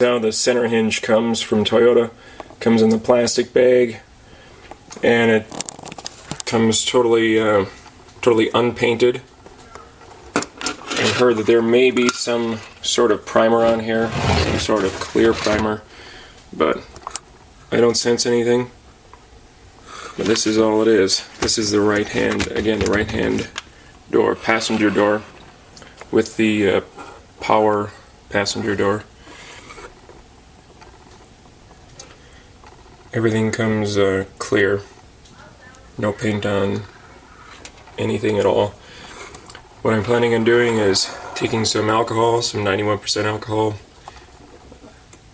Now the center hinge comes from Toyota, comes in the plastic bag, and it comes totally unpainted. I heard that there may be some sort of primer on here, some sort of clear primer, but I don't sense anything. But this is all it is. This is the right hand, again, the right hand door, passenger door, with the power passenger door. Everything comes clear, no paint on anything at all. What I'm planning on doing is taking some alcohol, some 91% alcohol,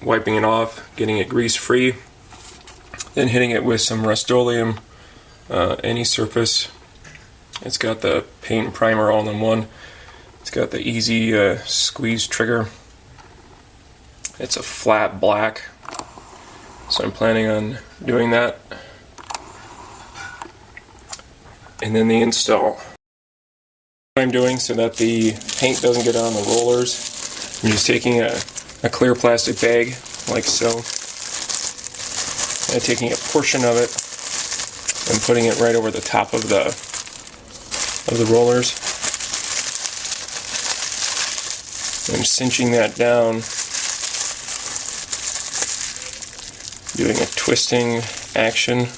wiping it off, getting it grease free, then hitting it with some Rust-Oleum, any surface. It's got the paint and primer all in one. It's got the easy squeeze trigger. It's a flat black, so I'm planning on doing that. And then the install. What I'm doing so that the paint doesn't get on the rollers, I'm just taking a clear plastic bag like so, and taking a portion of it and putting it right over the top of the rollers. I'm cinching that down, doing a twisting action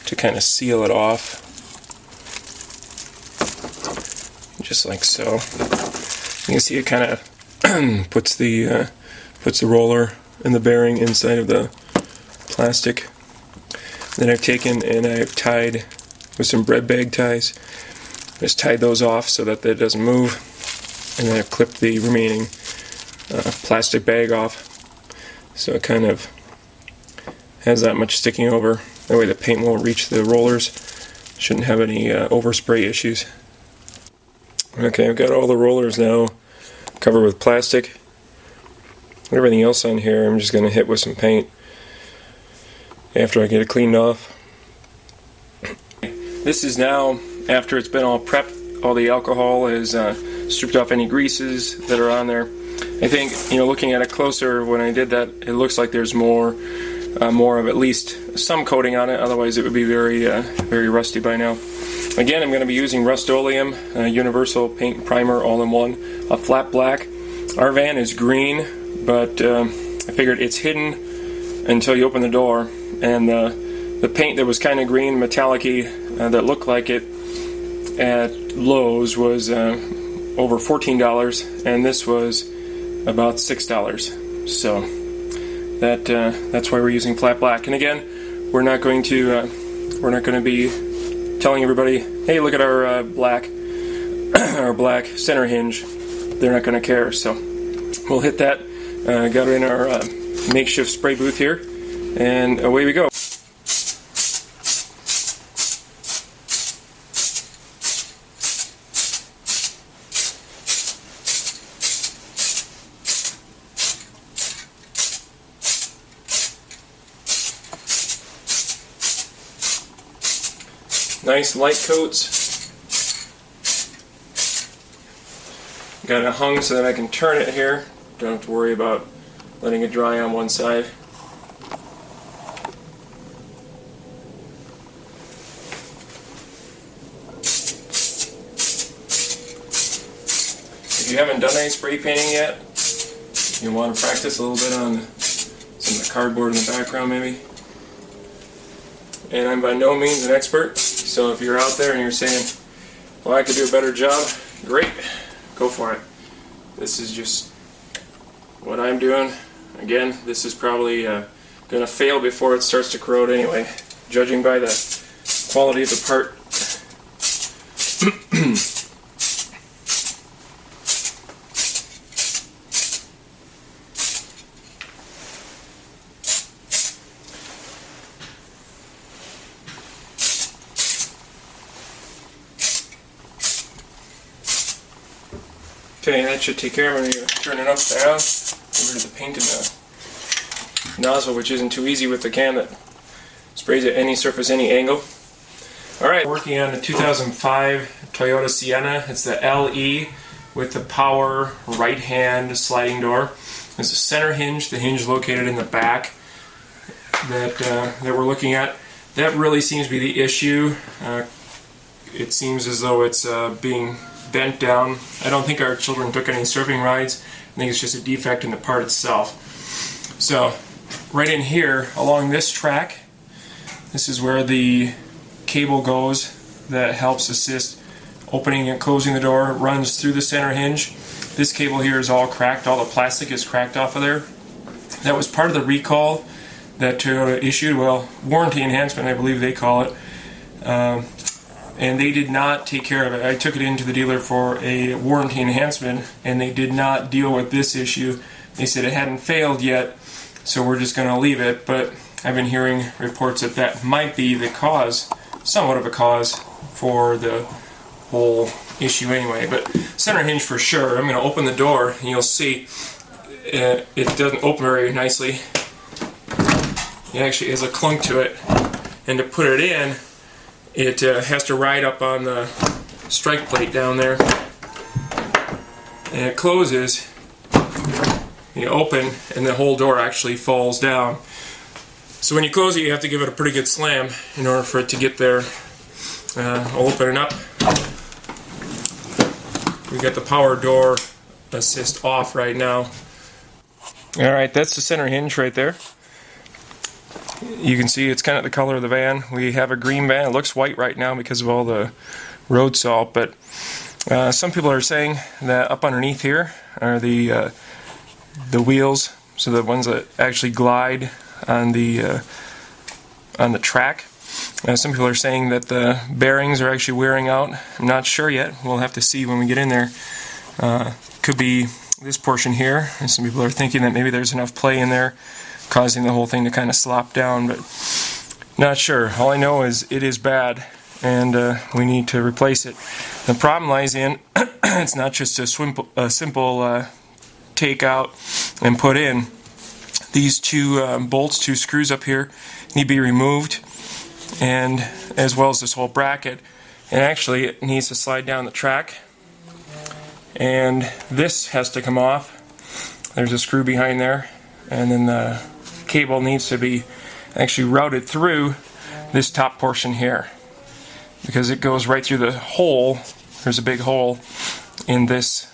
to kind of seal it off, just like so. You can see it kind of puts the roller and the bearing inside of the plastic. Then I've taken and I've tied with some bread bag ties. Just tied those off so that that doesn't move, and then I've clipped the remaining plastic bag off, so it kind of has that much sticking over. That way the paint won't reach the rollers. Shouldn't have any overspray issues. Okay, I've got all the rollers now covered with plastic. Everything else on here I'm just going to hit with some paint after I get it cleaned off. This is now after it's been all prepped. All the alcohol is stripped off any greases that are on there. I think, looking at it closer when I did that, it looks like there's more of at least some coating on it. Otherwise, it would be very rusty by now. Again, I'm going to be using Rust-Oleum Universal Paint Primer all-in-one, a flat black. Our van is green, but I figured it's hidden until you open the door. And the paint that was kind of green, metallic-y, that looked like it at Lowe's was over $14, and this was about $6. So that's why we're using flat black. And again, we're not going to be telling everybody, hey, look at our black center hinge. They're not going to care. So we'll hit that. Got it in our makeshift spray booth here, and away we go. Nice light coats. Got it hung so that I can turn it here. Don't have to worry about letting it dry on one side. If you haven't done any spray painting yet, you want to practice a little bit on some of the cardboard in the background maybe. And I'm by no means an expert. So if you're out there and you're saying, well, I could do a better job, great, go for it. This is just what I'm doing. Again, this is probably going to fail before it starts to corrode anyway, judging by the quality of the part. Okay, that should take care of it. I'm going to turn it up down, get rid of the paint in the nozzle, which isn't too easy with the can that sprays at any surface, any angle. Alright, working on the 2005 Toyota Sienna. It's the LE with the power right-hand sliding door. is the center hinge, the hinge located in the back that we're looking at. That really seems to be the issue. It seems as though it's being bent down. I don't think our children took any surfing rides. I think it's just a defect in the part itself. So right in here along this track, this is where the cable goes that helps assist opening and closing the door. It runs through the center hinge. This cable here is all cracked. All the plastic is cracked off of there. That was part of the recall that Toyota issued. Well, warranty enhancement, I believe they call it. And they did not take care of it. I took it into the dealer for a warranty enhancement, and they did not deal with this issue. They said it hadn't failed yet, so we're just going to leave it. But I've been hearing reports that that might be the cause, somewhat of a cause, for the whole issue anyway. But center hinge for sure. I'm going to open the door, and you'll see it doesn't open very nicely. It actually has a clunk to it, and to put it in, it has to ride up on the strike plate down there, and it closes. You open, and the whole door actually falls down. So when you close it, you have to give it a pretty good slam in order for it to get there. I'll open it up. We got the power door assist off right now. Alright, that's the center hinge right there. You can see it's kind of the color of the van. We have a green van. It looks white right now because of all the road salt, but some people are saying that up underneath here are the wheels, so the ones that actually glide on the track. Some people are saying that the bearings are actually wearing out. I'm not sure yet. We'll have to see when we get in there. Could be this portion here. And some people are thinking that maybe there's enough play in there causing the whole thing to kind of slop down, but not sure. All I know is it is bad, and we need to replace it. The problem lies in it's not just a simple take out and put in. These two bolts, two screws up here, need to be removed, and as well as this whole bracket. And actually it needs to slide down the track, and this has to come off. There's a screw behind there, and then the cable needs to be actually routed through this top portion here, because it goes right through the hole. There's a big hole in this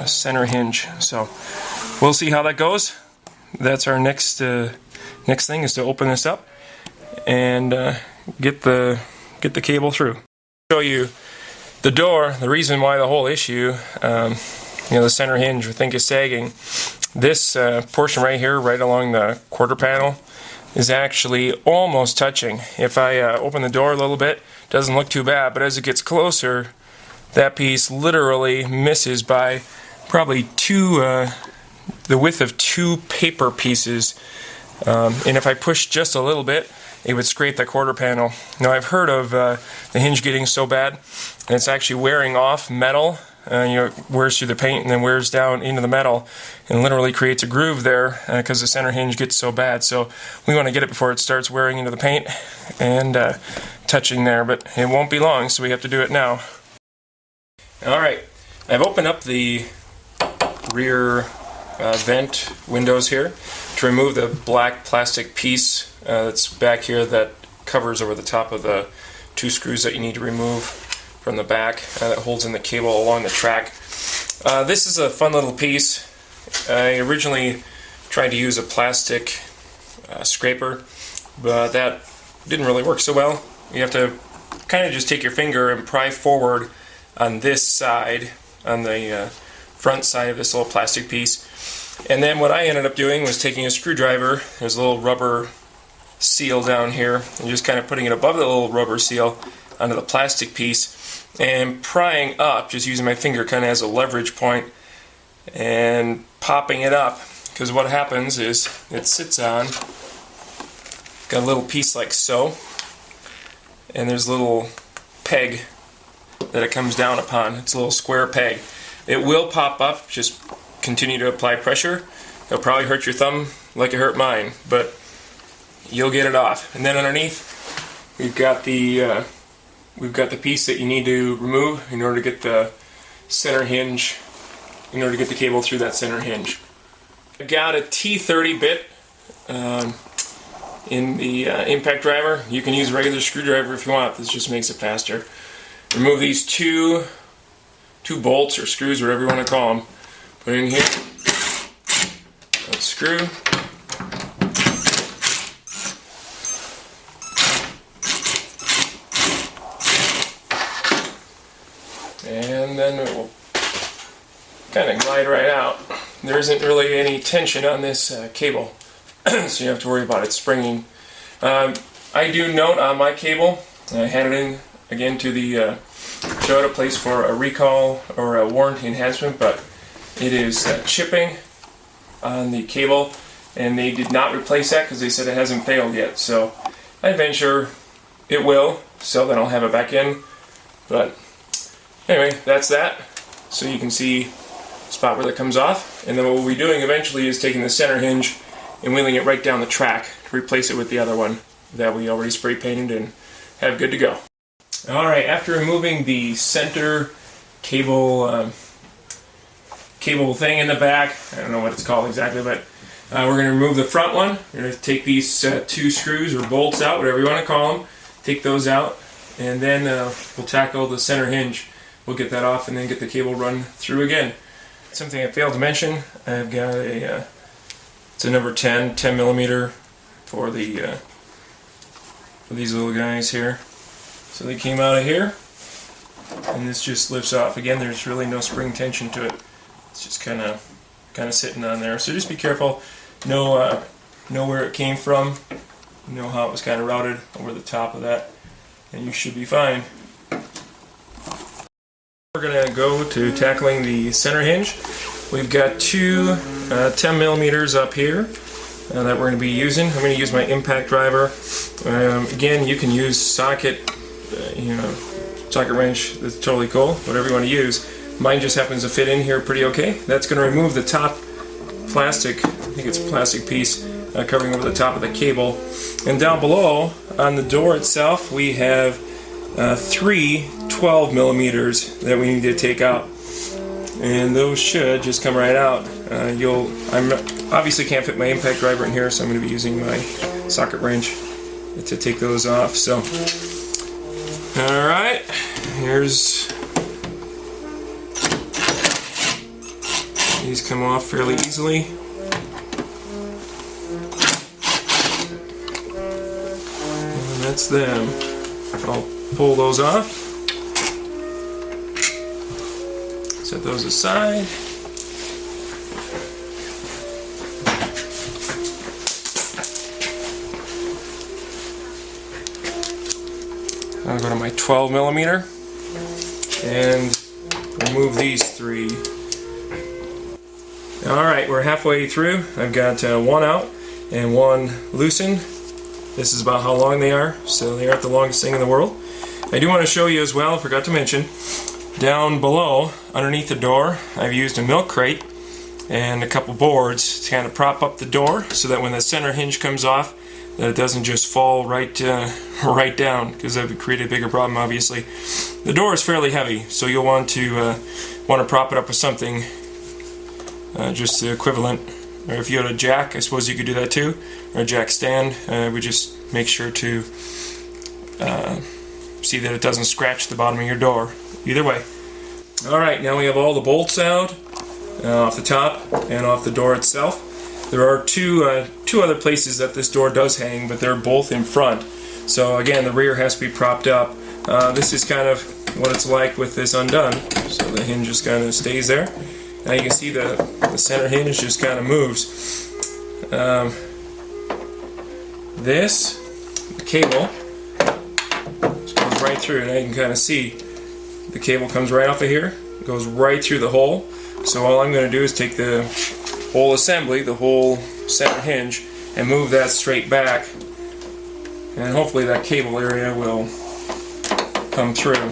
center hinge. So we'll see how that goes. That's our next thing, is to open this up and get the cable through. Show you the door. The reason why the whole issue, the center hinge I think is sagging. This portion right here, right along the quarter panel, is actually almost touching. If I open the door a little bit, it doesn't look too bad, but as it gets closer, that piece literally misses by probably the width of 2 paper pieces. And if I push just a little bit, it would scrape the quarter panel. Now I've heard of the hinge getting so bad, and it's actually wearing off metal. It wears through the paint and then wears down into the metal and literally creates a groove there because the center hinge gets so bad. So we want to get it before it starts wearing into the paint and touching there, but it won't be long, so we have to do it now. Alright, I've opened up the rear vent windows here to remove the black plastic piece that's back here that covers over the top of the 2 screws that you need to remove from the back that holds in the cable along the track. This is a fun little piece. I originally tried to use a plastic scraper, but that didn't really work so well. You have to kind of just take your finger and pry forward on this side, on the front side of this little plastic piece. And then what I ended up doing was taking a screwdriver, there's a little rubber seal down here, and just kind of putting it above the little rubber seal onto the plastic piece, and prying up, just using my finger kind of as a leverage point, and popping it up, because what happens is it sits on, got a little piece like so, and there's a little peg that it comes down upon. It's a little square peg. It will pop up, just continue to apply pressure. It'll probably hurt your thumb like it hurt mine, but you'll get it off. And then underneath, we've got the piece that you need to remove in order to get the center hinge, in order to get the cable through that center hinge. I've got a T30 bit in the impact driver. You can use a regular screwdriver if you want. This just makes it faster. Remove these two bolts or screws, whatever you want to call them. Put it in here. Unscrew. And then it will kind of glide right out. There isn't really any tension on this cable, so you don't have to worry about it springing. I do note on my cable, I had it in again to the Toyota place for a recall or a warranty enhancement, but it is chipping on the cable, and they did not replace that because they said it hasn't failed yet. So I venture it will, so then I'll have it back in. But anyway, that's that. So you can see the spot where that comes off, and then what we'll be doing eventually is taking the center hinge and wheeling it right down the track to replace it with the other one that we already spray painted and have good to go. Alright, after removing the center cable thing in the back, I don't know what it's called exactly, but we're going to remove the front one. We're going to take these two screws or bolts out, whatever you want to call them, take those out, and then we'll tackle the center hinge. We'll get that off and then get the cable run through again. Something I failed to mention, I've got it's a number 10 millimeter for the for these little guys here. So they came out of here, and this just lifts off. Again, there's really no spring tension to it. It's just kind of sitting on there. So just be careful. Know where it came from. Know how it was kind of routed over the top of that, and you should be fine. We're going to go to tackling the center hinge. We've got two 10 millimeters up here that we're going to be using. I'm going to use my impact driver. Again, you can use socket, socket wrench. That's totally cool. Whatever you want to use. Mine just happens to fit in here pretty okay. That's going to remove the top plastic. I think it's a plastic piece covering over the top of the cable. And down below on the door itself, we have three 12 millimeters that we need to take out, and those should just come right out. I obviously can't fit my impact driver in here, so I'm going to be using my socket wrench to take those off. So, all right, here's these come off fairly easily. And that's them. I'll pull those off. Set those aside. I'll go to my 12 millimeter and remove these three. Alright, we're halfway through. I've got one out and one loosened. This is about how long they are, so they aren't the longest thing in the world. I do want to show you as well, I forgot to mention, down below, underneath the door, I've used a milk crate and a couple boards to kind of prop up the door so that when the center hinge comes off, that it doesn't just fall right down, because that would create a bigger problem, obviously. The door is fairly heavy, so you'll want to prop it up with something, just the equivalent. Or if you had a jack, I suppose you could do that too, or a jack stand. We just make sure to see that it doesn't scratch the bottom of your door. Either way. Alright, now we have all the bolts out off the top and off the door itself. There are two other places that this door does hang, but they're both in front. So again, the rear has to be propped up. This is kind of what it's like with this undone. So the hinge just kind of stays there. Now you can see the center hinge just kind of moves. The cable just goes right through. Now you can kind of see the cable comes right off of here, goes right through the hole. So all I'm going to do is take the whole assembly, the whole center hinge, and move that straight back. And hopefully that cable area will come through.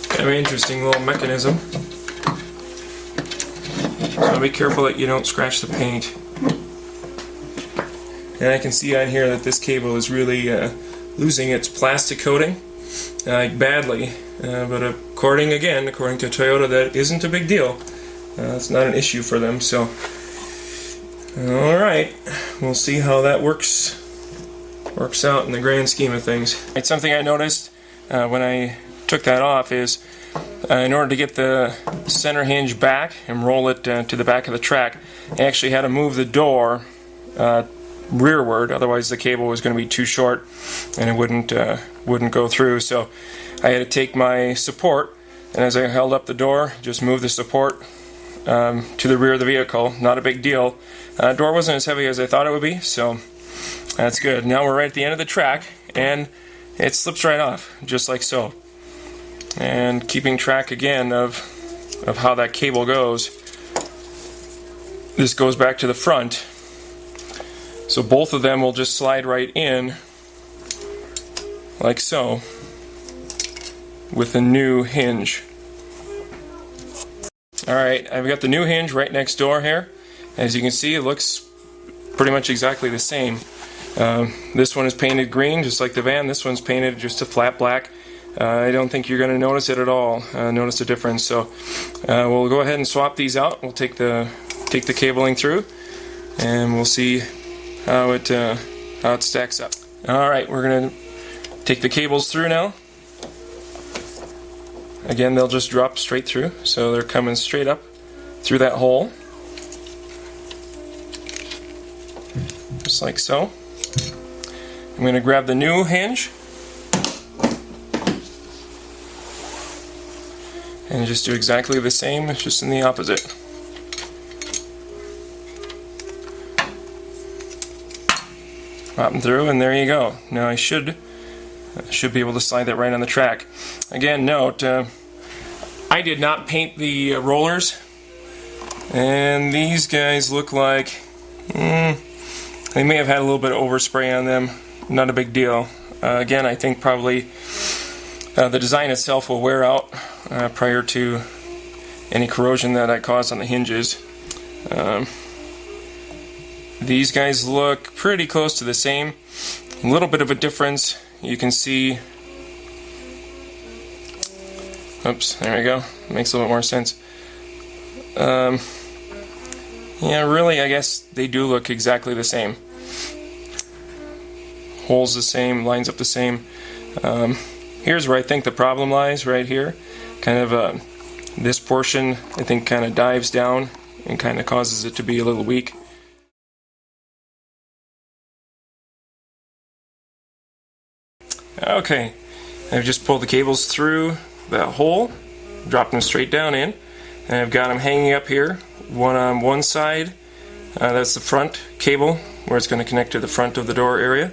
Kind of an interesting little mechanism. So be careful that you don't scratch the paint. And I can see on here that this cable is really losing its plastic coating badly. But according to Toyota, that isn't a big deal. It's not an issue for them. So, alright, we'll see how that works out in the grand scheme of things. It's something I noticed when I took that off is in order to get the center hinge back and roll it to the back of the track, I actually had to move the door rearward, otherwise the cable was going to be too short and it wouldn't go through. So I had to take my support, and as I held up the door, just move the support to the rear of the vehicle. Not a big deal. Door wasn't as heavy as I thought it would be, so that's good. Now we're right at the end of the track, and it slips right off, just like so. And keeping track again of how that cable goes, this goes back to the front. So both of them will just slide right in, like so, with a new hinge. Alright, I've got the new hinge right next door here. As you can see, it looks pretty much exactly the same. This one is painted green, just like the van. This one's painted just a flat black. I don't think you're going to notice it at all, notice the difference. So we'll go ahead and swap these out. We'll take the cabling through, and we'll see how it stacks up. Alright, we're going to take the cables through now. Again, they'll just drop straight through, so they're coming straight up through that hole. Just like so. I'm going to grab the new hinge and just do exactly the same, it's just in the opposite. Pop them through, and there you go. Now I should be able to slide that right on the track. Again, note, I did not paint the rollers, and these guys look like they may have had a little bit of overspray on them. Not a big deal. Again, I think probably the design itself will wear out prior to any corrosion that I caused on the hinges. These guys look pretty close to the same. A little bit of a difference. You can see. Oops, there we go. Makes a little bit more sense. Yeah, really, I guess they do look exactly the same. Holes the same, lines up the same. Here's where I think the problem lies, right here. Kind of this portion, I think, kind of dives down and kind of causes it to be a little weak. Okay, I've just pulled the cables through that hole, dropped them straight down in, and I've got them hanging up here, one on one side. That's the front cable where it's going to connect to the front of the door area.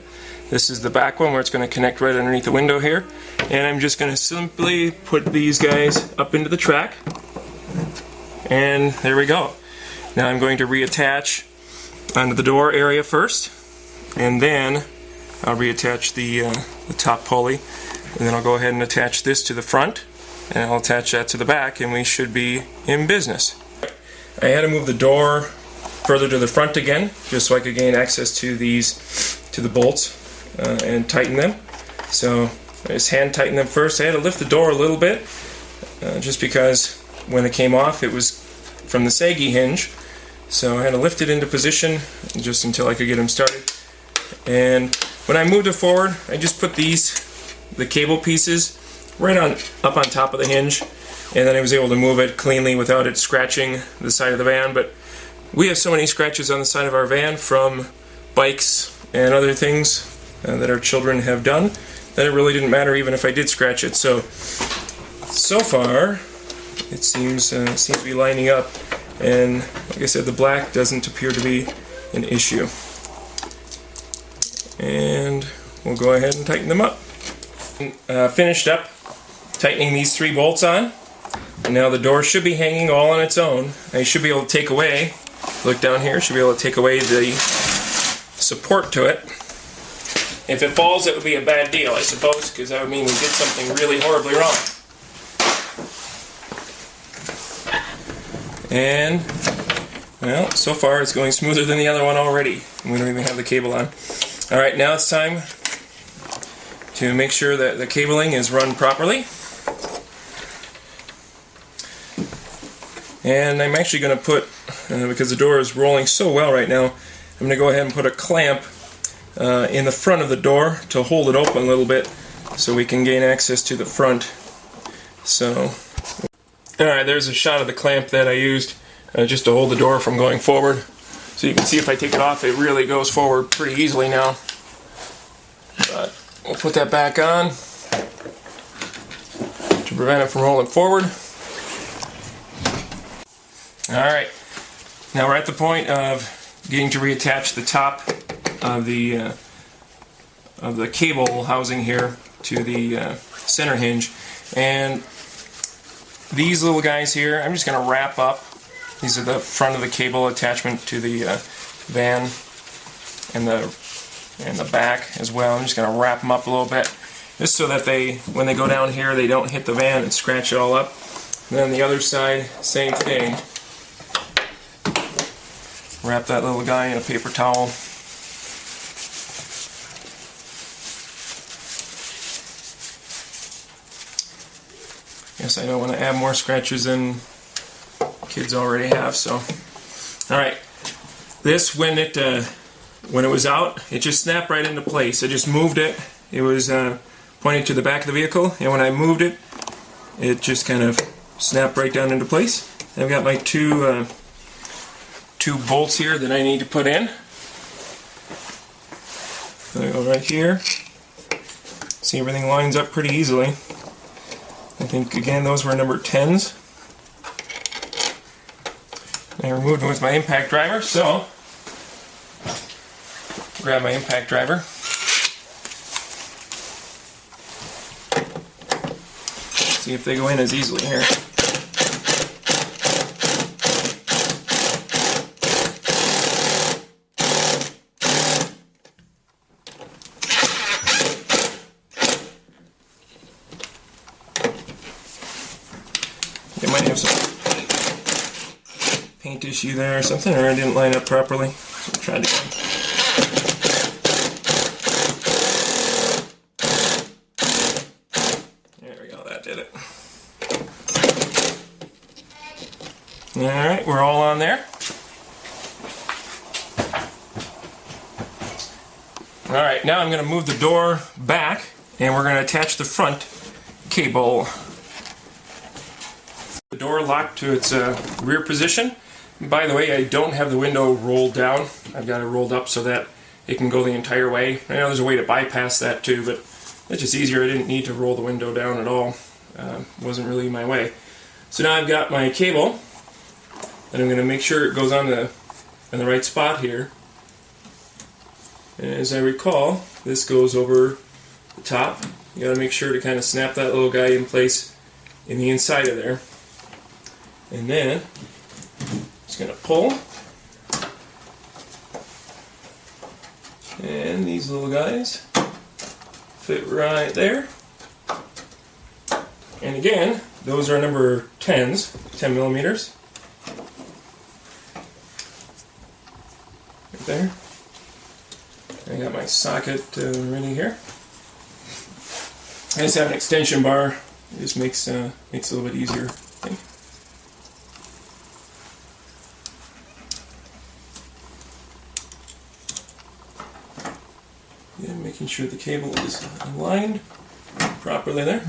This is the back one where it's going to connect right underneath the window here. And I'm just going to simply put these guys up into the track, and there we go. Now I'm going to reattach onto the door area first, and then I'll reattach the top pulley, and then I'll go ahead and attach this to the front, and I'll attach that to the back, and we should be in business. I had to move the door further to the front again, just so I could gain access to the bolts and tighten them. So I just hand tightened them first. I had to lift the door a little bit, just because when it came off it was from the saggy hinge. So I had to lift it into position just until I could get them started. And when I moved it forward, I just put the cable pieces right up on top of the hinge, and then I was able to move it cleanly without it scratching the side of the van. But we have so many scratches on the side of our van from bikes and other things that our children have done that it really didn't matter even if I did scratch it. So far it seems to be lining up, and like I said, the black doesn't appear to be an issue. And we'll go ahead and tighten them up. Finished up tightening these 3 bolts on, and now the door should be hanging all on its own. I should be able to take away, look down here, should be able to take away the support to it. If it falls, it would be a bad deal, I suppose, because that would mean we did something really horribly wrong. And Well, so far it's going smoother than the other one already. We don't even have the cable on. Alright, now it's time to make sure that the cabling is run properly. And I'm actually going to put, because the door is rolling so well right now, I'm going to go ahead and put a clamp in the front of the door to hold it open a little bit so we can gain access to the front. So, alright, there's a shot of the clamp that I used just to hold the door from going forward. So you can see if I take it off, it really goes forward pretty easily now. But we'll put that back on to prevent it from rolling forward. Alright, now we're at the point of getting to reattach the top of the cable housing here to the center hinge. And these little guys here, I'm just going to wrap up. These are the front of the cable attachment to the van and the back as well. I'm just going to wrap them up a little bit, just so that when they go down here, they don't hit the van and scratch it all up. And then the other side, same thing. Wrap that little guy in a paper towel. Guess I don't want to add more scratches than kids already have. So, all right. This when it was out, it just snapped right into place. I just moved it. It was pointing to the back of the vehicle, and when I moved it, it just kind of snapped right down into place. I've got my two bolts here that I need to put in. I go right here. See, everything lines up pretty easily. I think, again, those were number 10s. I removed them with my impact driver, so grab my impact driver. See if they go in as easily here. They might have some paint issue there or something, or it didn't line up properly. So I'll try it again. There we go, that did it. Alright, we're all on there. Alright, now I'm going to move the door back, and we're going to attach the front cable. The door locked to its rear position. By the way, I don't have the window rolled down. I've got it rolled up so that it can go the entire way. I know there's a way to bypass that too, but it's just easier. I didn't need to roll the window down at all. Wasn't really my way. So now I've got my cable, and I'm going to make sure it goes on the right spot here. And as I recall, this goes over the top. You got to make sure to kind of snap that little guy in place in the inside of there. And then just going to pull, and these little guys fit right there. And again, those are number 10s, 10 millimeters. Right there. I got my socket ready here. I just have an extension bar. It just makes it a little bit easier, I think. Yeah, making sure the cable is aligned properly there.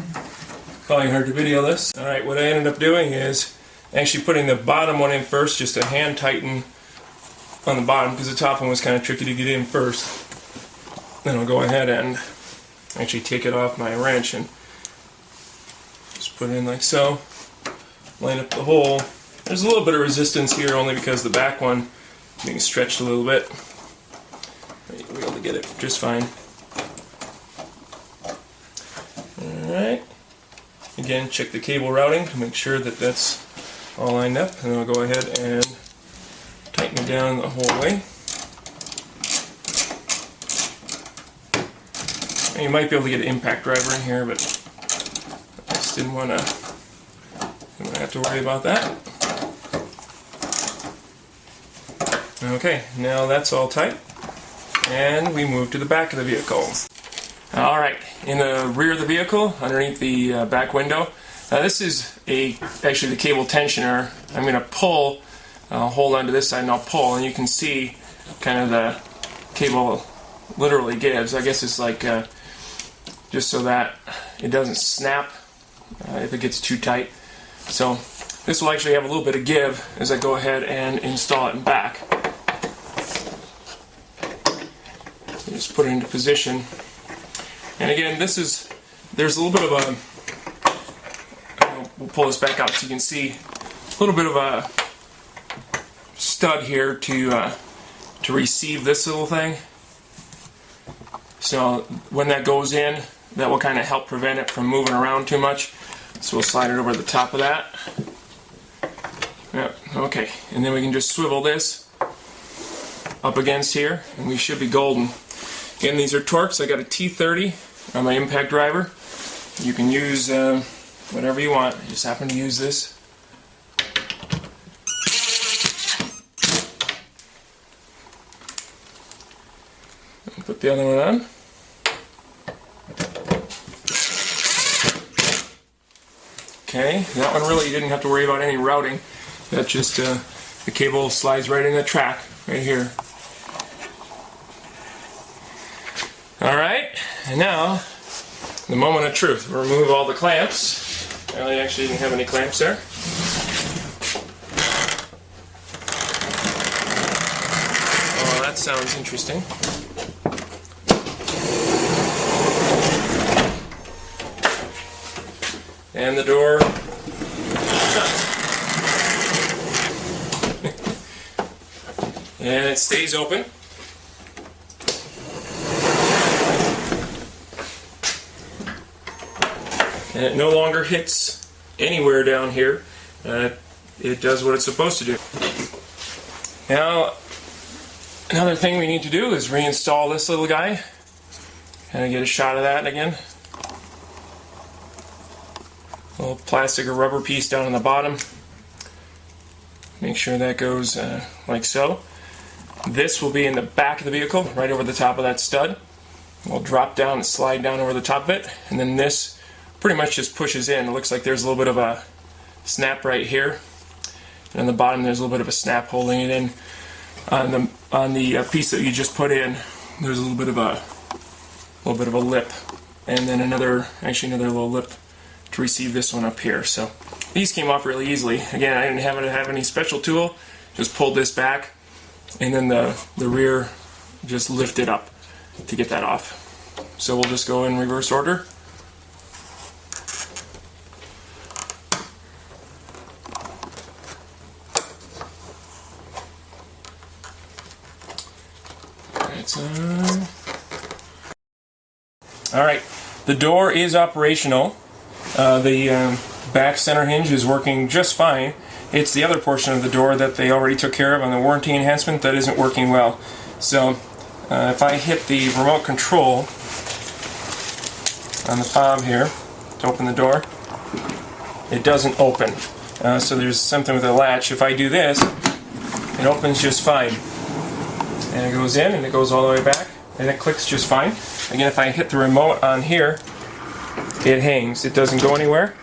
Probably hard to video this. Alright, what I ended up doing is actually putting the bottom one in first, just to hand tighten on the bottom, because the top one was kind of tricky to get in first. Then I'll go ahead and actually take it off my wrench and just put it in like so. Line up the hole. There's a little bit of resistance here only because the back one is being stretched a little bit. You'll be able to get it just fine. Alright. Again, check the cable routing to make sure that that's all lined up, and I'll go ahead and tighten it down the whole way. And you might be able to get an impact driver in here, but I just didn't want to have to worry about that. Okay, now that's all tight, and we move to the back of the vehicle. Alright, in the rear of the vehicle, underneath the back window, this is actually the cable tensioner. I'm going to pull, hold onto this side and I'll pull, and you can see kind of the cable literally gives. I guess it's like just so that it doesn't snap if it gets too tight. So this will actually have a little bit of give as I go ahead and install it in back. Just put it into position. And again, there's a little bit of we'll pull this back out so you can see a little bit of a stud here to receive this little thing. So when that goes in, that will kind of help prevent it from moving around too much. So we'll slide it over the top of that. Yep, okay, and then we can just swivel this up against here, and we should be golden. Again, these are Torx. I got a T30 on my impact driver. You can use whatever you want. I just happen to use this. Put the other one on. Okay, that one really you didn't have to worry about any routing. That just the cable slides right in the track right here. Alright, and now the moment of truth. We'll remove all the clamps. I actually didn't have any clamps there. Oh, that sounds interesting. And the door shuts. And it stays open. And it no longer hits anywhere down here. It does what it's supposed to do. Now, another thing we need to do is reinstall this little guy. Kind of get a shot of that again. A little plastic or rubber piece down on the bottom. Make sure that goes like so. This will be in the back of the vehicle, right over the top of that stud. We'll drop down and slide down over the top of it, and then this pretty much just pushes in. It looks like there's a little bit of a snap right here, and on the bottom there's a little bit of a snap holding it in. On the piece that you just put in, there's a little bit of a lip, and then another little lip to receive this one up here. So these came off really easily. Again, I didn't have any special tool. Just pulled this back, and then the rear just lifted up to get that off. So we'll just go in reverse order. Alright, the door is operational. The back center hinge is working just fine. It's the other portion of the door that they already took care of on the warranty enhancement that isn't working well. So if I hit the remote control on the fob here to open the door, it doesn't open. So there's something with the latch. If I do this, it opens just fine. And it goes in and it goes all the way back and it clicks just fine. Again, if I hit the remote on here, it hangs. It doesn't go anywhere.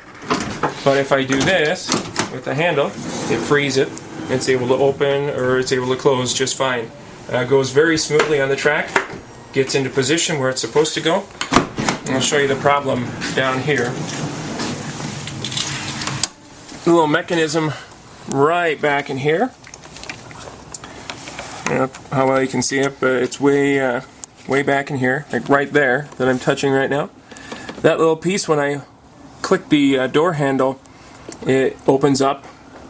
But if I do this with the handle, it frees it. It's able to open or it's able to close just fine. Goes very smoothly on the track. Gets into position where it's supposed to go. And I'll show you the problem down here. A little mechanism right back in here. How well you can see it, but it's way back in here, like right there that I'm touching right now. That little piece, when I click the door handle, it opens up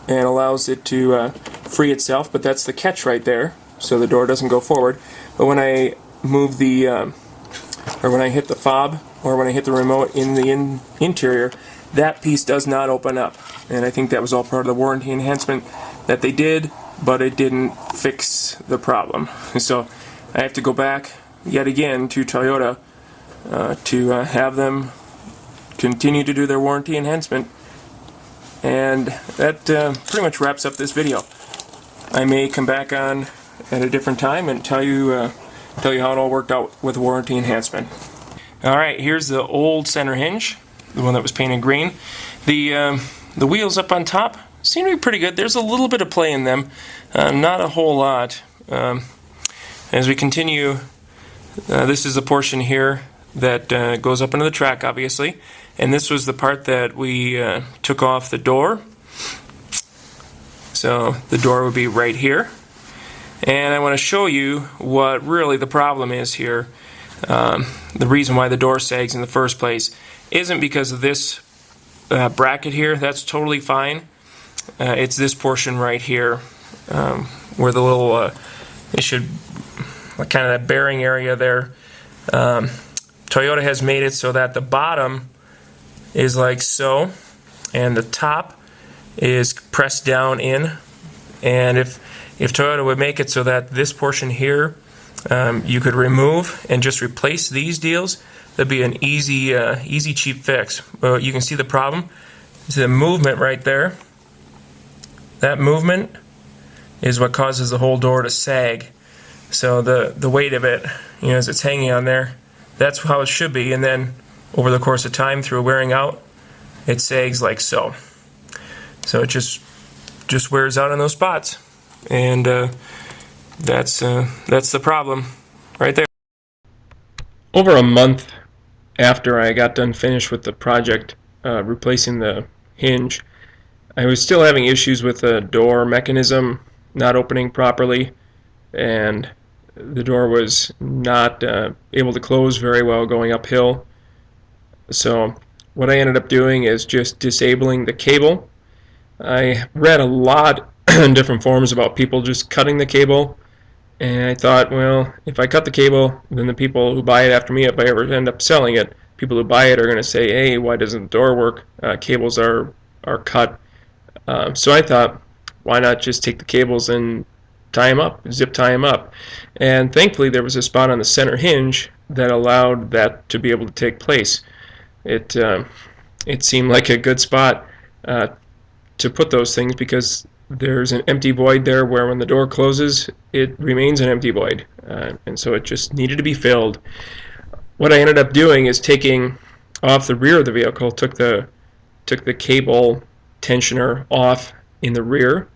and allows it to free itself, but that's the catch right there, so the door doesn't go forward. But when I move the, or when I hit the fob, or when I hit the remote in the interior, that piece does not open up. And I think that was all part of the warranty enhancement that they did, but it didn't fix the problem. So I have to go back yet again to Toyota to have them continue to do their warranty enhancement. And that pretty much wraps up this video. I may come back on at a different time and tell you how it all worked out with warranty enhancement. Alright, here's the old center hinge, the one that was painted green. The wheels up on top seem to be pretty good. There's a little bit of play in them, not a whole lot. As we continue, this is a portion here that goes up into the track, obviously, and this was the part that we took off the door. So the door would be right here, and I want to show you what really the problem is here. The reason why the door sags in the first place isn't because of this bracket here. That's totally fine. It's this portion right here where the little it should kind of that bearing area there. Toyota has made it so that the bottom is like so, and the top is pressed down in. And if Toyota would make it so that this portion here you could remove and just replace these deals, that'd be an easy cheap fix. But you can see the problem. See the movement right there. That movement is what causes the whole door to sag. So the weight of it, as it's hanging on there, that's how it should be. And then over the course of time, through wearing out, it sags like so. So it just wears out in those spots, and that's the problem right there. Over a month after I got done finished with the project replacing the hinge, I was still having issues with the door mechanism not opening properly, and the door was not able to close very well going uphill. So what I ended up doing is just disabling the cable. I read a lot in different forums about people just cutting the cable, and I thought, well, if I cut the cable, then the people who buy it after me, if I ever end up selling it, people who buy it are going to say, hey, why doesn't the door work? Cables are cut. So I thought, why not just take the cables and tie them up, zip tie them up? And thankfully there was a spot on the center hinge that allowed that to be able to take place. It seemed like a good spot to put those things, because there's an empty void there where when the door closes it remains an empty void, and so it just needed to be filled. What I ended up doing is taking off the rear of the vehicle, took the cable tensioner off in the rear,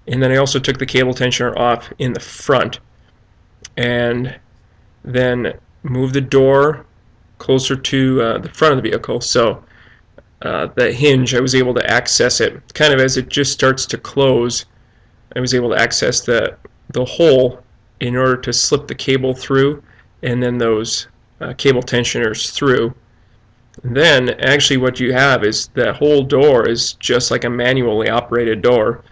and then I also took the cable tensioner off in the front, and then moved the door closer to the front of the vehicle. So the hinge, I was able to access it kind of as it just starts to close. I was able to access the hole in order to slip the cable through, and then those cable tensioners through. And then actually what you have is that whole door is just like a manually operated door.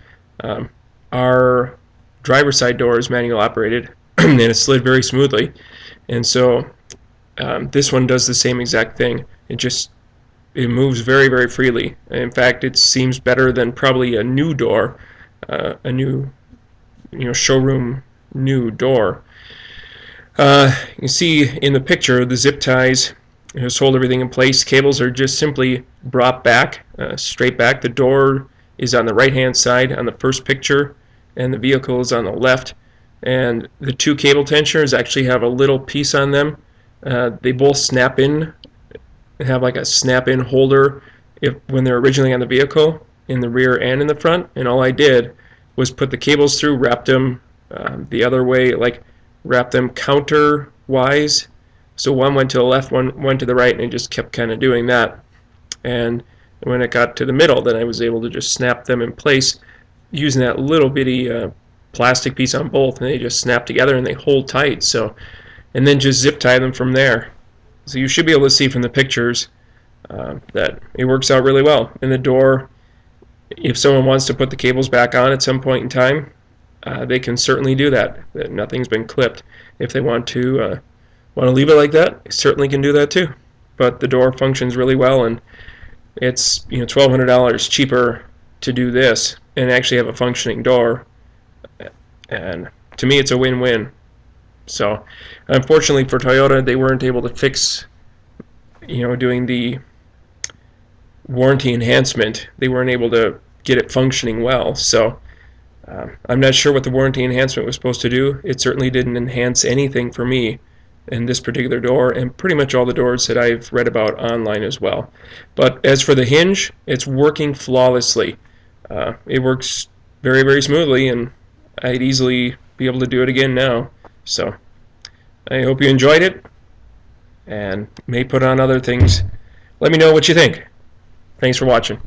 Our driver's side door is manual operated and it slid very smoothly, and so this one does the same exact thing. It moves very, very freely. In fact, it seems better than probably a new door, a new showroom new door. You can see in the picture the zip ties just hold everything in place. Cables are just simply brought back, straight back. The door is on the right hand side on the first picture, and the vehicle is on the left. And the two cable tensioners actually have a little piece on them. They both snap in, have like a snap-in holder when they're originally on the vehicle, in the rear and in the front. And all I did was put the cables through, wrapped them the other way, like wrapped them counter-wise. So one went to the left, one went to the right, and I just kept kind of doing that. And when it got to the middle, then I was able to just snap them in place using that little bitty plastic piece on both, and they just snap together and they hold tight. So, and then just zip tie them from there. So you should be able to see from the pictures that it works out really well. And the door, if someone wants to put the cables back on at some point in time, they can certainly do that. Nothing's been clipped. If they want to leave it like that, they certainly can do that too. But the door functions really well, and it's $1,200 cheaper to do this and actually have a functioning door. And to me, it's a win-win. So, unfortunately for Toyota, they weren't able to fix, doing the warranty enhancement. They weren't able to get it functioning well. So, I'm not sure what the warranty enhancement was supposed to do. It certainly didn't enhance anything for me in this particular door, and pretty much all the doors that I've read about online as well. But as for the hinge, it's working flawlessly. It works very, very smoothly, and I'd easily be able to do it again now. So I hope you enjoyed it, and may put on other things. Let me know what you think. Thanks for watching.